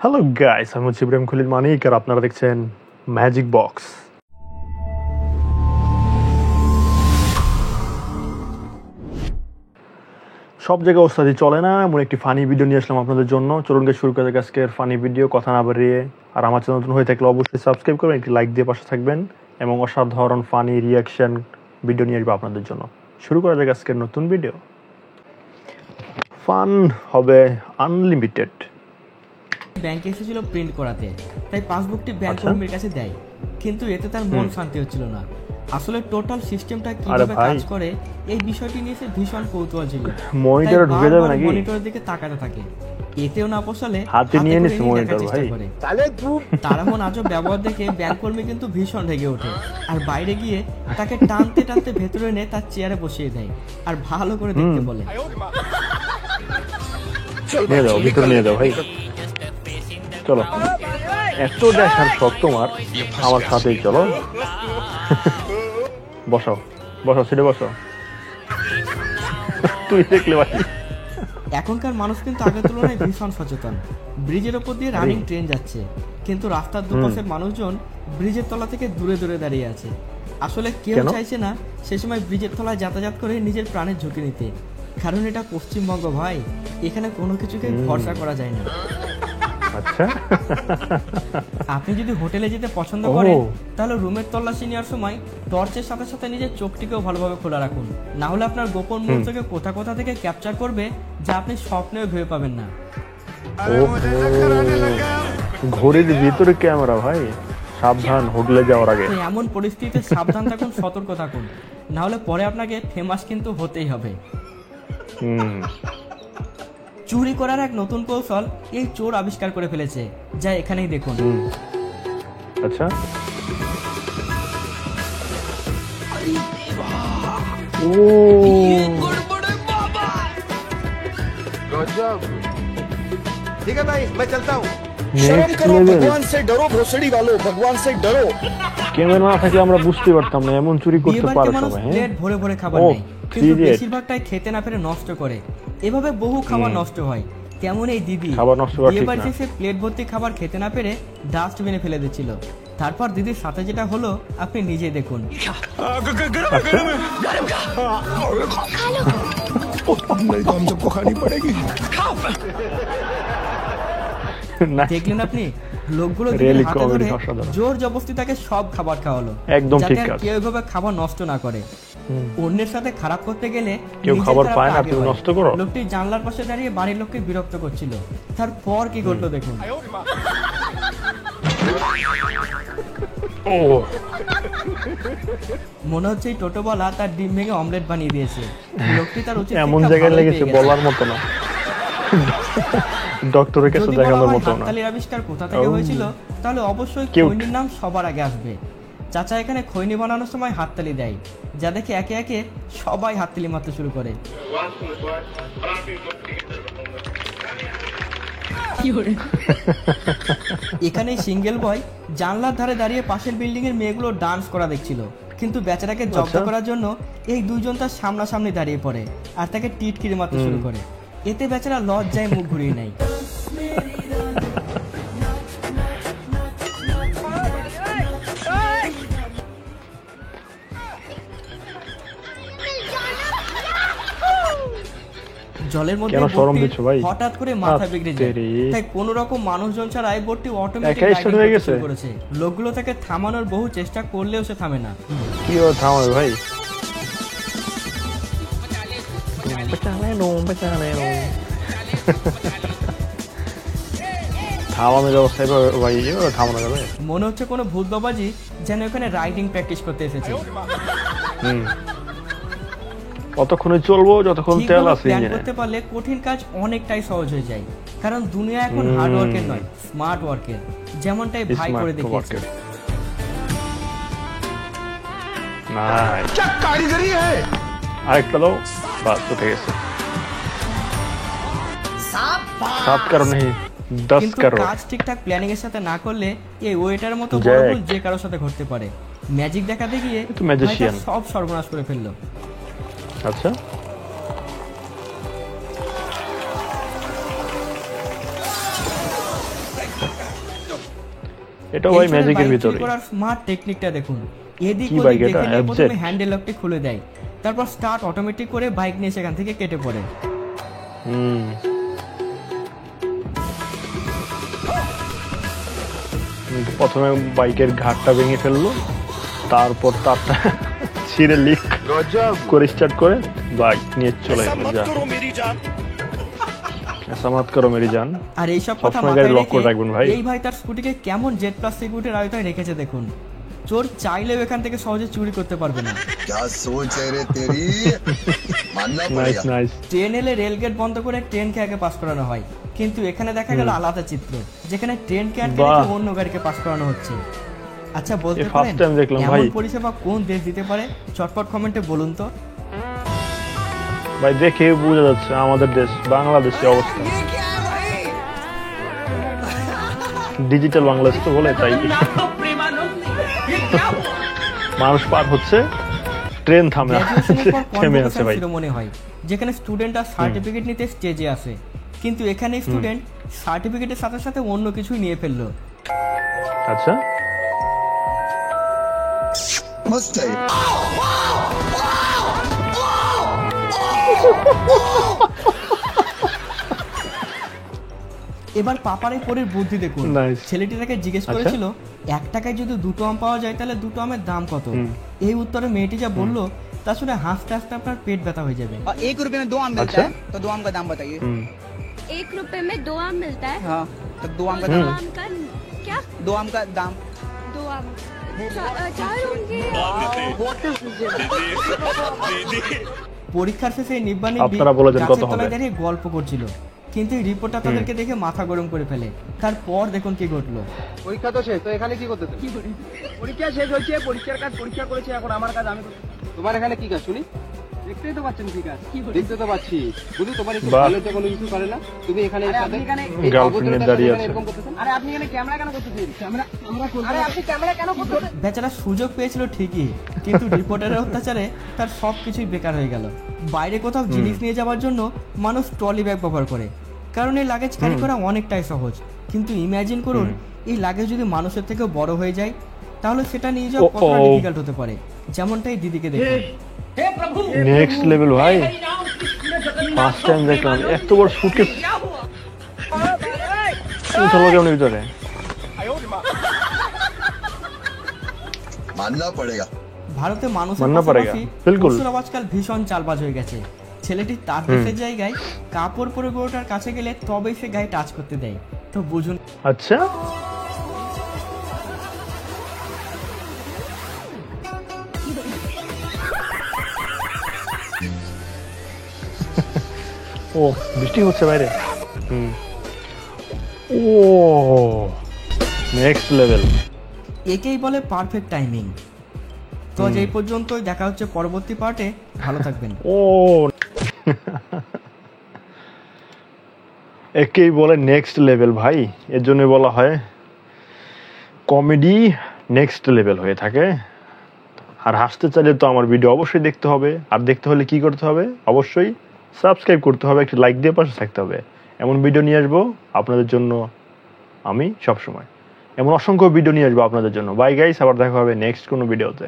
Hello guys, আমি হচ্ছে ইব্রাহিম খলিল মানিক আর আপনারা দেখছেন ম্যাজিক বক্স। সব জায়গায় ওস্তাদি চলে না, এমন একটি ফানি ভিডিও নিয়ে আসলাম আপনাদের জন্য। চলুন গিয়ে শুরু করে আজকের ফানি ভিডিও, কথা না বাড়িয়ে। আর আমার চ্যানেল নতুন হয়ে থাকলে অবশ্যই সাবস্ক্রাইব করবেন, একটি লাইক দিয়ে পাশে থাকবেন এবং অসাধারণ ফানি রিয়াকশন ভিডিও নিয়ে আসবো আপনাদের জন্য। শুরু করা যাক আজকের নতুন ভিডিও। ফান হবে আনলিমিটেড। ব্যাংকে এসেছিল প্রিন্ট করাতে, তাই পাসবুকটি ব্যাংক কর্মীর কাছে দেয়, কিন্তু এতে তার মন শান্তি হচ্ছিল না। আসলে টোটাল সিস্টেমটা কিভাবে কাজ করে এই বিষয়টি নিয়ে সে ভীষণ কৌতূহল ছিল। মনিটরে ঢুকে যাবে নাকি? মনিটরের দিকে তাকাতে থাকে, এতেও না পোষালে হাতে নিয়ে নিছে মনিটর ভাই। তার এমন আজব ব্যবহার দেখে ব্যাংক কর্মী কিন্তু ভীষণ রেগে ওঠে আর বাইরে গিয়ে তাকে টানতে টানতে ভেতরে এনে তার চেয়ারে বসিয়ে দেয় আর ভালো করে দেখতে বলে, নিয়ে যাও ভিতরে, নিয়ে যাও ভাই, চলো। এত দেখার শখ তোমার, আমার সাথেই চলো। বসাও বসাও, সিটে বসাও। তুই দেখলে ভাই, এখনকার মানুষ কিন্তু আগের তুলনায় ভীষণ সচেতন। ব্রিজের ওপর দিয়ে রানিং ট্রেন যাচ্ছে, কিন্তু রাস্তার দুপাশের মানুষজন ব্রিজের তলা থেকে দূরে দূরে দাঁড়িয়ে আছে। আসলে কেউ চাইছে না সে সময় ব্রিজের তলায় যাতায়াত করে নিজের প্রাণের ঝুঁকি নিতে, কারণ এটা পশ্চিমবঙ্গ ভাই, এখানে কোনো কিছুকে ভরসা করা যায় না। আচ্ছা, আপনি যদি হোটেলে যেতে পছন্দ করেন তাহলে রুমের তল্লাশি নেওয়ার সময় টর্চের সাথে সাথে নিজের চোখটিকেও ভালোভাবে খোলা রাখুন, না হলে আপনার গোপন মুহূর্তকে কোথা কোথা থেকে ক্যাপচার করবে যা আপনি স্বপ্নেও ভেবে পাবেন না। ঘড়ির ভিতরে ক্যামেরা ভাই, সাবধান হোটেলে যাওয়ার আগে। এমন পরিস্থিতিতে সাবধান থাকুন, সতর্ক থাকুন, না হলে পরে আপনাকে ফেমাস কিন্তু হতেই হবে। চুরি করার এক নতুন কৌশল এই চোর আবিষ্কার করে ফেলেছে, যা এখানেই দেখুন। আচ্ছা, ও ठीक है भाई, मैं चलता हूँ। शर्म करो, भगवान से डरो, भोसड़ी वालों, भगवान से डरो। ক্যামেরা না থাকলে আমরা বুঝতে পারতাম না এমন চুরি করতে পারে সবাই। প্লেট ভরে ভরে খাবার নেয়, কিন্তু বেশিরভাগটাই খেতে না পেরে নষ্ট করে। এভাবে বহু খাবার নষ্ট হয়। তেমন এই দিদি বিয়ে বাড়িতে সে প্লেট ভর্তি খাবার খেতে না পেরে ডাস্টবিনে ফেলে দিচ্ছিল। তারপর দিদির সাথে যেটা হলো আপনি নিজেই দেখুন। দেখলেন আপনি, লোকগুলো জোর জবরদস্তি তাকে সব খাবার খাওয়ালো, একদম ঠিক কাজ। কেউ এভাবে খাবার নষ্ট না করে। অন্যের সাথে খারাপ করতে গেলে কেউ খাবার পায় না, তুমি নষ্ট করো। লোকটি জানলার পাশে দাঁড়িয়ে বাড়ির লোককে বিরক্ত করছিল। তারপর কি করলো দেখুন। মনে হচ্ছে এই টোটোওয়ালা তার ডিম ভেঙে অমলেট বানিয়ে দিয়েছে। লোকটি তার উচিত এমন জায়গায় লেগেছে বলার মতো না, ডক্টরের কাছে দেখানোর মতো না। হাততালির আবিষ্কার কোথা থেকে হয়েছিল তাহলে অবশ্যই খৈনির নাম সবার আগে আসবে। চাচা এখানে খৈনি বানানোর সময় হাততালি দেয়, যা দেখে একে একে সবাই হাততালি মারতে শুরু করে। এখানে সিঙ্গেল বয় জানলার ধারে দাঁড়িয়ে পাশের বিল্ডিং এর মেয়েগুলো ডান্স করা দেখছিল, কিন্তু বেচারাকে জব্দ করার জন্য এই দুইজন তার সামনাসামনি দাঁড়িয়ে পড়ে আর তাকে টিটকিরি মারতে শুরু করে। এতে বেচারা লজ্জায় মুখ ঘুরিয়ে নেয়। জলের মধ্যে হঠাৎ করে মাথা বিগড়ে যায়, তাই কোন রকম মানুষজন ছাড়া এই বোটটি অটোমেটিক শুরু করেছে। লোকগুলো তাকে থামানোর বহু চেষ্টা করলেও সে থামে না। কি ও থামাবে ভাই? মনে হচ্ছে কোনো ভূত বাবাজি যেন এখানে রাইডিং প্র্যাকটিস করতে এসেছে। কতক্ষণে চলবো যতক্ষণ তেল আছে। প্ল্যান করতে পারলে কঠিন কাজ অনেকটাই সহজ হয়ে যায়, কারণ দুনিয়া এখন হার্ড ওয়ার্কের নয়, স্মার্ট ওয়ার্কের, যেমনটাই ভাই করে দেখিয়েছে। আরেকটা দাও, বাস উঠে গেছে। 7 কারণে 10 কারণ। কাজ ঠিকঠাক প্ল্যানিং এর সাথে না করলে এই ওয়েটার মতো বড় ভুল যে কারোর সাথে ঘটতে পারে। ম্যাজিক দেখাতে গিয়ে সব সর্বনাশ করে ফেললো। আচ্ছা, এটা ভাই ম্যাজিকের ভিতরে করার স্মার্ট টেকনিকটা দেখুন। এদিক কি ওদিক বাইক এটা? দেখে নিয়ে প্রথমে FZ? হ্যান্ডেল লকটি খুলে দেয়, তারপর স্টার্ট অটোমেটিক করে বাইক নিয়ে সেখান থেকে কেটে পড়ে। প্রথমে বাইকের ঘাটটা ভেঙে ফেললো, তারপর তারটা ছিঁড়ে লিক করে স্টার্ট করে বাইক নিয়ে চলে ऐसा গেল। मत যা करो मेरी जान। ऐसा मत करो मेरी जान। আর এইসব কথা সবসময় মাথায় গাড়ি লক করে রেখে রাখবেন ভাই। এই ভাই তার স্কুটিকে কেমন জেড প্লাস সিকিউরিটির আওতায় রেখেছে দেখুন। চোর চাইলেও এখান থেকে সহজে চুরি করতে পারবে না। क्या सोच है रे तेरी मानना নাইস पड़ेगा নাইস। ট্রেন এলে রেলগেট বন্ধ করে ট্রেনকে আগে পাস করানো হয়, কিন্তু এখানে দেখা গেল আলাদা চিত্র, যেখানে ট্রেনকে আটকে বাহ। রেখে অন্য গাড়িকে পাস করানো হচ্ছে। আচ্ছা বলতে এ পারেন first time দেখলাম এমন ভাই। পরিষেবা কোন দেশ দিতে পারে? চটপট কমেন্টে বলুন তো। ভাই দেখে বোঝা যাচ্ছে আমাদের দেশ বাংলাদেশের অবস্থা। ডিজিটাল বাংলাদেশ তো বলে তাই মানুষ পার হচ্ছে, ট্রেন থামে গ্র্যাজুয়েশনের পর থেমে আছে কনভোকেশন ভাই। সেরেমনি হয়, যেখানে স্টুডেন্টরা সার্টিফিকেট নিতে স্টেজে আসে, কিন্তু এখানে স্টুডেন্ট সার্টিফিকেটের সাথে সাথে অন্য কিছুই নিয়ে ফেললো। আচ্ছা मस्त है এবার পাপারে পরের বুদ্ধি দেখুন। Nice. ছেলেটি তাকে জিজ্ঞেস আচ্ছা। করেছিল 1 টাকায় যদি 2টো আম পাওয়া যায় তাহলে 2টো আমের দাম কত? এই উত্তরে মেয়েটি যা বললো তা শুনে হাসতে হাসতে আপনার পেট ব্যথা হয়ে যাবে। और 1 रुपए में 2 आम मिलता अच्छा? है तो 2 आम का दाम बताइए। হুম 1 रुपए में 2 आम मिलता है। हाँ तो 2 आम का 2 दाम आम का क्या? 2 आम का दाम 2 आम 4 होंगे। পরীক্ষার শেষে এই নিব্বানি আপনারা বলে দেন কত গাছের হবে? তলায় দাঁড়িয়ে গল্প করছিল, কিন্তু এই রিপোর্টটা তাদেরকে দেখে মাথা গরম করে ফেলে। তারপর দেখুন কি ঘটলো। পরীক্ষা তো শেষ, তো এখানে কি করতেছে? পরীক্ষা শেষ হয়েছে, পরীক্ষার কাজ পরীক্ষা করেছে, এখন আমার কাজ আমি করছি। তোমার এখানে কি কাজ শুনি? দেখতেই তো পাচ্ছেন কি কাজ, দেখতে তো পাচ্ছি। বুঝি তোমার একটু বাহ। ভালো হচ্ছে, কোনো কিছু করে না। তুমি এখানে এই গার্লফ্রেন্ড অভদ্রতার দাঁড়িয়ে সাথে আছে। এরকম করতেছেন। আরে আপনি এখানে ক্যামেরা কেন করতেছেন? ক্যামেরা আরে আপনি ক্যামেরা কেন করতেছেন? বেচারা সুযোগ পেয়েছিল ঠিকই, কিন্তু রিপোর্টারের অত্যাচারে তার সব কিছুই বেকার হয়ে গেল। বাইরে কোথাও জিনিস নিয়ে যাওয়ার জন্য মানুষ ট্রলি ব্যাগ ব্যবহার করে, কারণ এই লাগেজ ক্যারি করা অনেকটাই সহজ। কিন্তু ইমাজিন করুন এই লাগেজ যদি মানুষের থেকেও বড় হয়ে যায়, তাহলে সেটা নিয়ে যাওয়া কতটা ডিফিকাল্ট হতে পারে। যেমনটাই দিদিকে দেখুন। নেক্সট লেভেল ভাই, ফার্স্ট টাইম দেখলাম এত বড় সুটকেস উঠালো কেমন ভিতরে। मानना पड़ेगा ভারতে মানুষের মাননা পড়েগা, পাশাপাশি বিলকুল। পশুর আজকাল ভীষণ চালবাজ হয়ে গেছে। ছেলেটি তার দেশের জায়গায় কাপড় পরে গরুটার কাছে গেলে তবেই সে গায়ে টাচ করতে দেয়। তো বুঝুন আচ্ছা ও বৃষ্টি হচ্ছে বাইরে। ও নেক্সট লেভেল। একেই বলে পারফেক্ট টাইমিং। তো আজ এই পর্যন্তই, দেখা হচ্ছে পরবর্তী পার্টে। ভালো থাকবেন। ও একেই বলে নেক্সট লেভেল ভাই, এর জন্য বলা হয় কমেডি নেক্সট লেভেল হয়ে থাকে। আর হাসতে চাইলে তো আমার ভিডিও অবশ্যই দেখতে হবে, আর দেখতে হলে কি করতে হবে? অবশ্যই সাবস্ক্রাইব করতে হবে, একটি লাইক দিয়ে পাশে থাকতে হবে। এমন ভিডিও নিয়ে আসবো আপনাদের জন্য আমি সবসময়, এমন অসংখ্য ভিডিও নিয়ে আসবো আপনাদের জন্য। বাই গাইস, আবার দেখা হবে নেক্সট কোনো ভিডিওতে।